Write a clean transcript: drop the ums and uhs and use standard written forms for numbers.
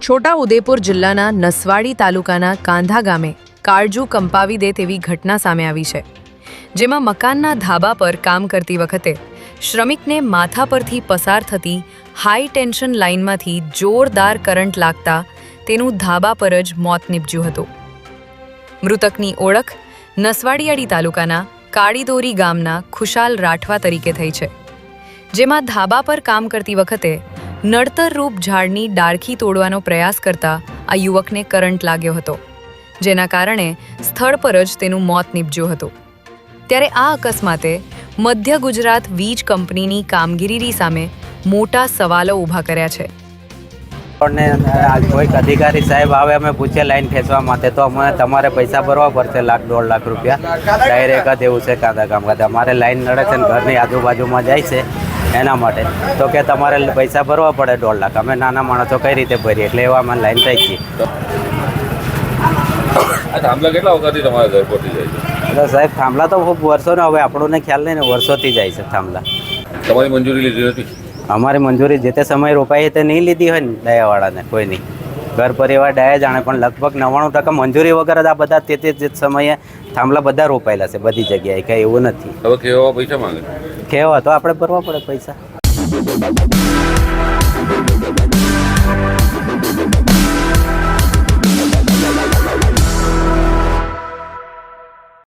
છોટાઉદેપુર જિલ્લાના નસવાડી તાલુકાના કાંધા ગામે કાળજુ કંપાવી દે તેવી ઘટના સામે આવી છે, જેમાં મકાનના ધાબા પર કામ કરતી વખતે શ્રમિકને માથા પરથી પસાર થતી હાઈ ટેન્શન લાઇનમાંથી જોરદાર કરંટ લાગતા તેનું ધાબા પર જ મોત નીપજ્યું હતું. મૃતકની ઓળખ નસવાડીયાળી તાલુકાના કાળીદોરી ગામના ખુશાલ રાઠવા તરીકે થઈ છે, જેમાં ધાબા પર કામ કરતી વખતે નડતરરૂપ ઝાડની ડાળખી તોડવાનો પ્રયાસ કરતા આ યુવકને કરંટ લાગ્યો હતો, જેના કારણે સ્થળ પર જ તેનું મોત નીપજ્યું હતું. ત્યારે આ અકસ્માતે મધ્ય ગુજરાત વીજ કંપનીની કામગીરી સામે મોટા સવાલો ઊભા કર્યા છે. કોઈક અધિકારી સાહેબ આવે, અમે પૂછે લાઈન ખેંચવા માટે, તો અમે તમારે પૈસા ભરવા પડશે ₹1.5 લાખ ડાયરેક્ટ જ એવું છે. કાંધા ગામ ખાતે અમારે લાઈન નડે છે ને ઘરની આજુબાજુમાં જાય છે, એના માટે તો કે તમારે પૈસા ભરવા પડે ₹1.5 લાખ. અમે નાના માણસો કઈ રીતે ભરીએ, એટલે એવા અમે લાઈન થઈ ગઈ. થાંભલા કેટલા વખતથી તમારા ઘર પરથી જાય છે? એટલે સાહેબ થાંભલા તો ખૂબ વર્ષોને, હવે આપણને ખ્યાલ નહીં ને, વર્ષોથી જાય છે થાંભલા. તમારી મંજૂરી લીધી હતી? અમારી મંજૂરી જે તે સમયે રોપાઈ તે નહીં લીધી હોય ને ડાયાવાળાને, કોઈ નહીં. ઘર પરિવાર ડાયા જાણે, પણ લગભગ 99% મંજૂરી વગર જ આ બધા તે સમયે થાંભલા બધા રોપાયેલા છે બધી જગ્યાએ, કંઈ એવું નથી. હવે કેવા પૈસા માંગે? કેવા તો આપણે ભરવા પડે પૈસા.